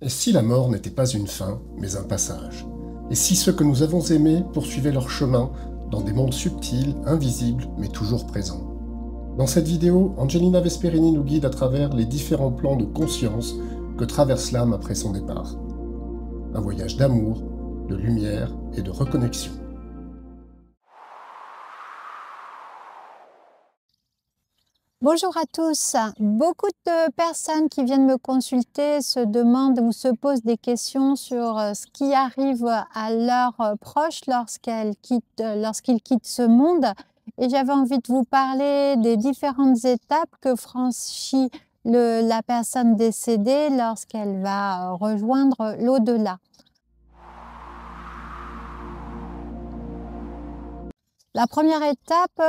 Et si la mort n'était pas une fin, mais un passage? Et si ceux que nous avons aimés poursuivaient leur chemin dans des mondes subtils, invisibles, mais toujours présents? Dans cette vidéo, Angelina Vesperini nous guide à travers les différents plans de conscience que traverse l'âme après son départ. Un voyage d'amour, de lumière et de reconnexion. Bonjour à tous. Beaucoup de personnes qui viennent me consulter se demandent ou se posent des questions sur ce qui arrive à leurs proches lorsqu'ils quittent ce monde. Et j'avais envie de vous parler des différentes étapes que franchit la personne décédée lorsqu'elle va rejoindre l'au-delà. La première étape,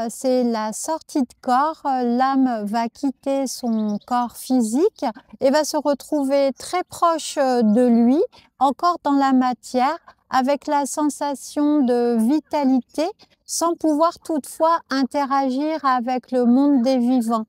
c'est la sortie de corps. L'âme va quitter son corps physique et va se retrouver très proche de lui, encore dans la matière, avec la sensation de vitalité, sans pouvoir toutefois interagir avec le monde des vivants.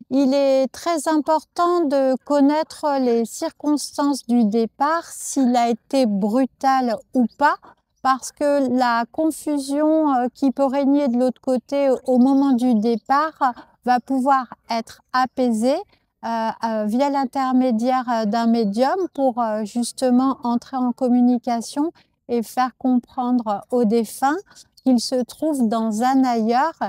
Il est très important de connaître les circonstances du départ, s'il a été brutal ou pas, parce que la confusion qui peut régner de l'autre côté au moment du départ va pouvoir être apaisée via l'intermédiaire d'un médium pour justement entrer en communication et faire comprendre aux défunts qu'ils se trouvent dans un ailleurs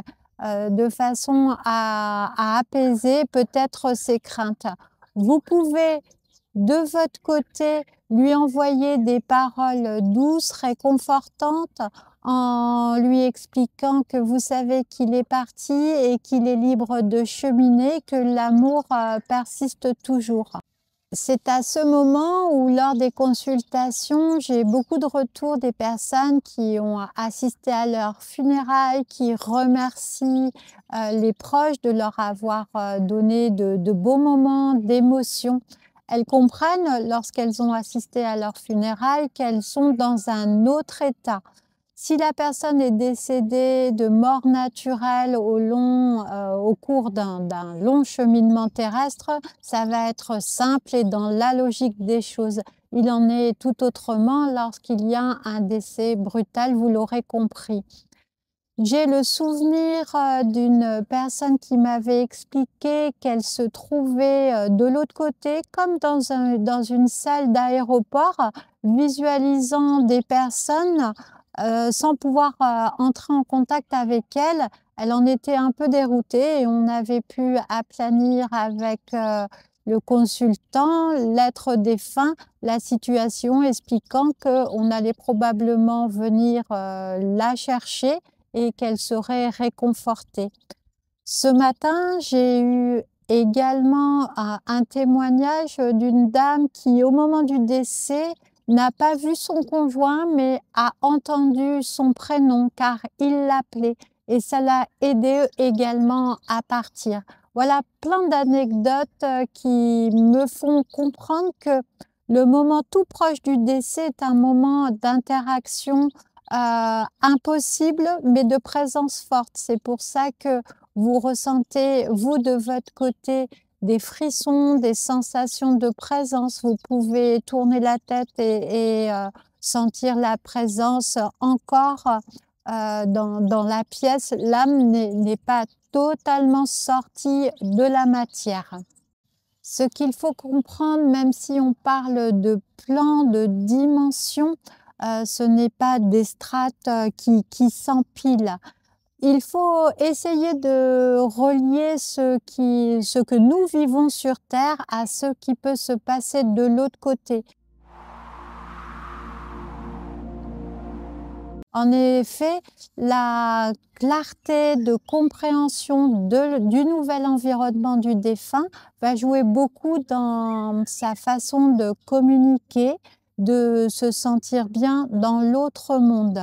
de façon à apaiser peut-être ses craintes. Vous pouvez de votre côté lui envoyer des paroles douces, réconfortantes, en lui expliquant que vous savez qu'il est parti et qu'il est libre de cheminer, que l'amour persiste toujours. C'est à ce moment où, lors des consultations, j'ai beaucoup de retours des personnes qui ont assisté à leurs funérailles, qui remercient les proches de leur avoir donné de beaux moments d'émotion. Elles comprennent, lorsqu'elles ont assisté à leurs funérailles, qu'elles sont dans un autre état. Si la personne est décédée de mort naturelle au cours d'un long cheminement terrestre, ça va être simple et dans la logique des choses. Il en est tout autrement lorsqu'il y a un décès brutal, vous l'aurez compris. J'ai le souvenir d'une personne qui m'avait expliqué qu'elle se trouvait de l'autre côté, comme dans une salle d'aéroport, visualisant des personnes sans pouvoir entrer en contact avec elles. Elle en était un peu déroutée et on avait pu aplanir avec le consultant, l'être défunt, la situation, expliquant qu'on allait probablement venir la chercher et qu'elle serait réconfortée. Ce matin, j'ai eu également un témoignage d'une dame qui, au moment du décès, n'a pas vu son conjoint, mais a entendu son prénom car il l'appelait et ça l'a aidé également à partir. Voilà plein d'anecdotes qui me font comprendre que le moment tout proche du décès est un moment d'interaction impossible, mais de présence forte. C'est pour ça que vous ressentez, vous, de votre côté, des frissons, des sensations de présence. Vous pouvez tourner la tête et sentir la présence encore dans la pièce. L'âme n'est pas totalement sortie de la matière. Ce qu'il faut comprendre, même si on parle de plans, de dimensions, ce n'est pas des strates qui s'empilent. Il faut essayer de relier ce que nous vivons sur Terre à ce qui peut se passer de l'autre côté. En effet, la clarté de compréhension du nouvel environnement du défunt va jouer beaucoup dans sa façon de communiquer, de se sentir bien dans l'autre monde.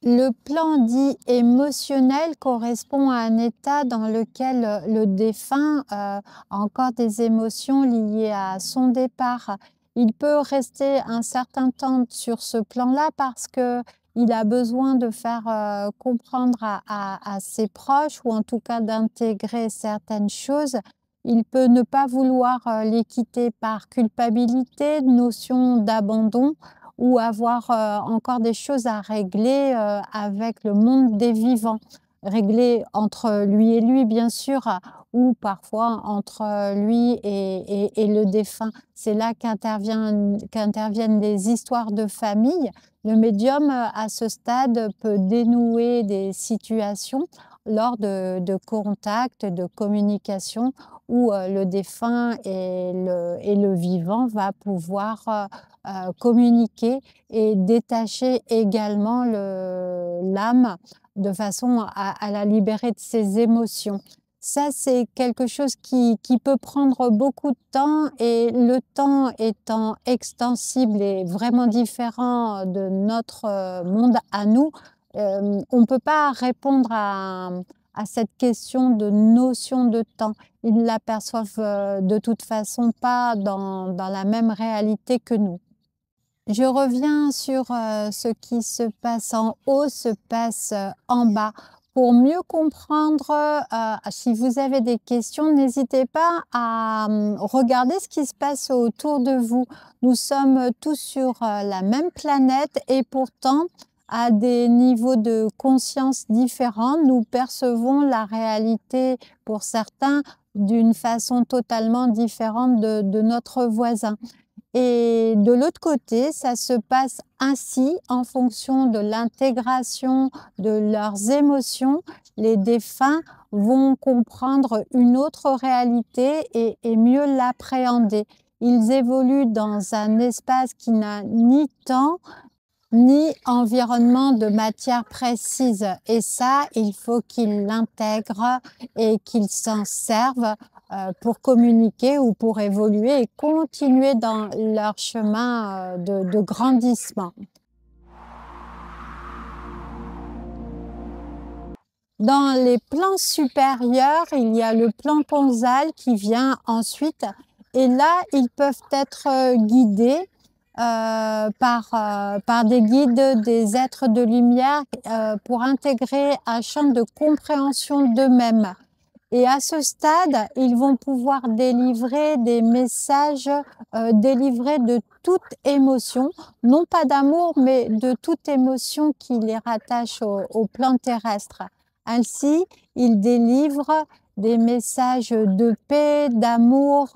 Le plan dit émotionnel correspond à un état dans lequel le défunt a encore des émotions liées à son départ. Il peut rester un certain temps sur ce plan-là parce qu'il a besoin de faire comprendre à ses proches ou en tout cas d'intégrer certaines choses. Il peut ne pas vouloir les quitter par culpabilité, notion d'abandon ou avoir encore des choses à régler avec le monde des vivants. Régler entre lui et lui, bien sûr, ou parfois entre lui et le défunt. C'est là qu'interviennent les histoires de famille. Le médium, à ce stade, peut dénouer des situations lors de contacts, de communication, où le défunt et le vivant va pouvoir communiquer et détacher également l'âme de façon à la libérer de ses émotions. Ça, c'est quelque chose qui peut prendre beaucoup de temps et le temps étant extensible et vraiment différent de notre monde à nous, on ne peut pas répondre à cette question de notion de temps. Ils ne l'aperçoivent de toute façon pas dans la même réalité que nous. Je reviens sur ce qui se passe en haut, se passe en bas. Pour mieux comprendre, si vous avez des questions, n'hésitez pas à regarder ce qui se passe autour de vous. Nous sommes tous sur la même planète et pourtant, à des niveaux de conscience différents, nous percevons la réalité, pour certains, d'une façon totalement différente de notre voisin. Et de l'autre côté, ça se passe ainsi en fonction de l'intégration de leurs émotions. Les défunts vont comprendre une autre réalité et mieux l'appréhender. Ils évoluent dans un espace qui n'a ni temps, ni environnement de matière précise. Et ça, il faut qu'ils l'intègrent et qu'ils s'en servent pour communiquer ou pour évoluer et continuer dans leur chemin de grandissement. Dans les plans supérieurs, il y a le plan causal qui vient ensuite. Et là, ils peuvent être guidés par des guides, des êtres de lumière pour intégrer un champ de compréhension d'eux-mêmes. Et à ce stade, ils vont pouvoir délivrer des messages délivrés de toute émotion, non pas d'amour, mais de toute émotion qui les rattache au plan terrestre. Ainsi, ils délivrent des messages de paix, d'amour.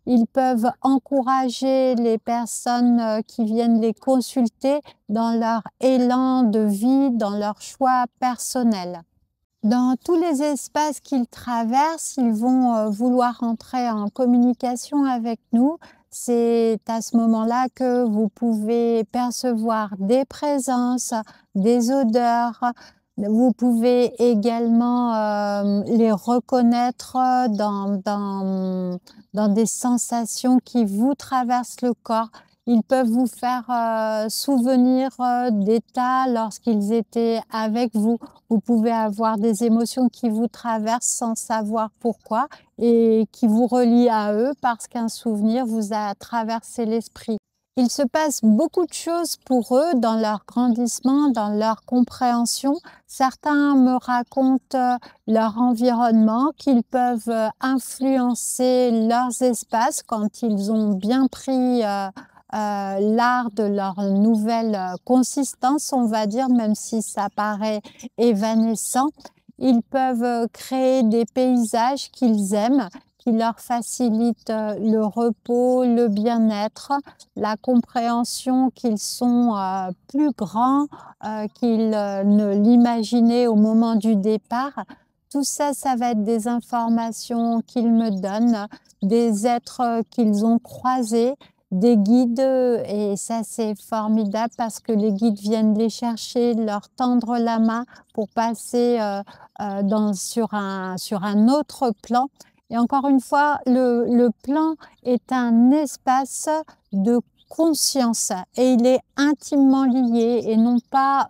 Ils peuvent encourager les personnes qui viennent les consulter dans leur élan de vie, dans leur choix personnel. Dans tous les espaces qu'ils traversent, ils vont vouloir entrer en communication avec nous. C'est à ce moment-là que vous pouvez percevoir des présences, des odeurs. Vous pouvez également les reconnaître dans des sensations qui vous traversent le corps. Ils peuvent vous faire souvenir d'états lorsqu'ils étaient avec vous. Vous pouvez avoir des émotions qui vous traversent sans savoir pourquoi et qui vous relient à eux parce qu'un souvenir vous a traversé l'esprit. Il se passe beaucoup de choses pour eux dans leur grandissement, dans leur compréhension. Certains me racontent leur environnement, qu'ils peuvent influencer leurs espaces quand ils ont bien pris l'art de leur nouvelle consistance, on va dire, même si ça paraît évanescent. Ils peuvent créer des paysages qu'ils aiment, qui leur facilitent le repos, le bien-être, la compréhension qu'ils sont plus grands qu'ils ne l'imaginaient au moment du départ. Tout ça, ça va être des informations qu'ils me donnent, des êtres qu'ils ont croisés, des guides, et ça c'est formidable parce que les guides viennent les chercher, leur tendre la main pour passer sur un autre plan. Et encore une fois, le plan est un espace de conscience et il est intimement lié et non pas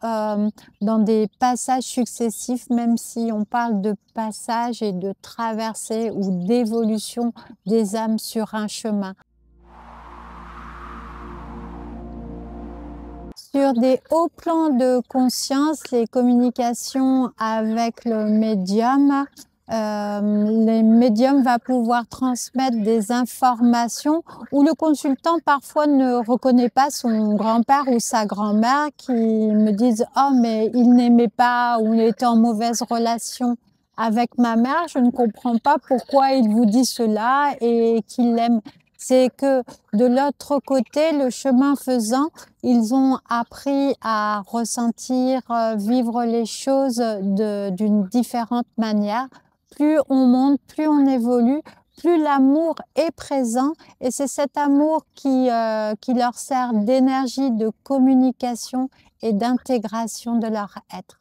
dans des passages successifs, même si on parle de passage et de traversée ou d'évolution des âmes sur un chemin. Sur des hauts plans de conscience, les communications avec le médium les médiums vont pouvoir transmettre des informations où le consultant parfois ne reconnaît pas son grand-père ou sa grand-mère qui me disent « Oh, mais il n'aimait pas ou il était en mauvaise relation avec ma mère, je ne comprends pas pourquoi il vous dit cela et qu'il l'aime. » C'est que de l'autre côté, le chemin faisant, ils ont appris à ressentir, vivre les choses d'une différente manière. Plus on monte, plus on évolue, plus l'amour est présent et c'est cet amour qui leur sert d'énergie de communication et d'intégration de leur être.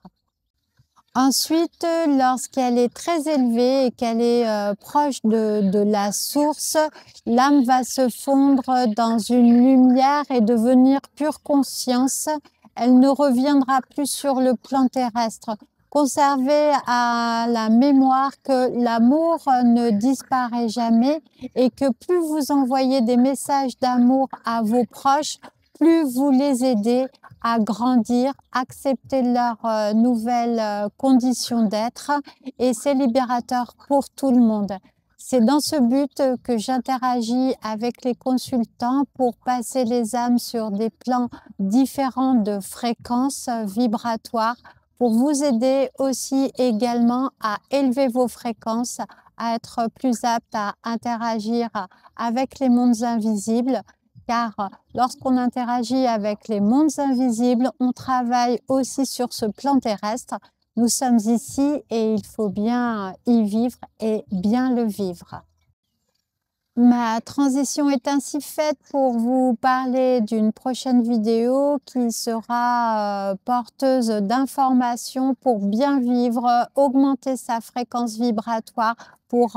Ensuite, lorsqu'elle est très élevée et qu'elle est proche de la source, l'âme va se fondre dans une lumière et devenir pure conscience. Elle ne reviendra plus sur le plan terrestre. Conservez à la mémoire que l'amour ne disparaît jamais et que plus vous envoyez des messages d'amour à vos proches, plus vous les aidez à grandir, accepter leurs nouvelles conditions d'être et c'est libérateur pour tout le monde. C'est dans ce but que j'interagis avec les consultants pour passer les âmes sur des plans différents de fréquences vibratoires pour vous aider aussi également à élever vos fréquences, à être plus apte à interagir avec les mondes invisibles. Car lorsqu'on interagit avec les mondes invisibles, on travaille aussi sur ce plan terrestre. Nous sommes ici et il faut bien y vivre et bien le vivre. Ma transition est ainsi faite pour vous parler d'une prochaine vidéo qui sera porteuse d'informations pour bien vivre, augmenter sa fréquence vibratoire pour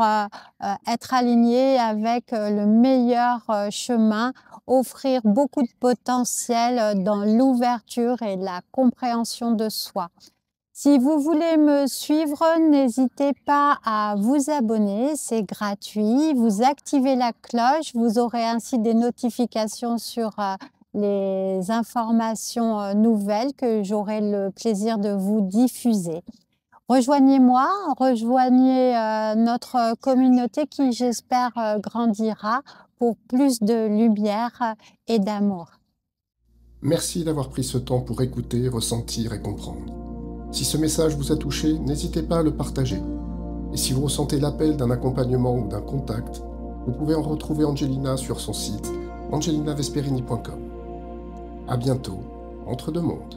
être aligné avec le meilleur chemin, offrir beaucoup de potentiel dans l'ouverture et la compréhension de soi. Si vous voulez me suivre, n'hésitez pas à vous abonner, c'est gratuit. Vous activez la cloche, vous aurez ainsi des notifications sur les informations nouvelles que j'aurai le plaisir de vous diffuser. Rejoignez-moi, rejoignez notre communauté qui, j'espère, grandira pour plus de lumière et d'amour. Merci d'avoir pris ce temps pour écouter, ressentir et comprendre. Si ce message vous a touché, n'hésitez pas à le partager. Et si vous ressentez l'appel d'un accompagnement ou d'un contact, vous pouvez en retrouver Angelina sur son site angelinavesperini.com. À bientôt, entre deux mondes.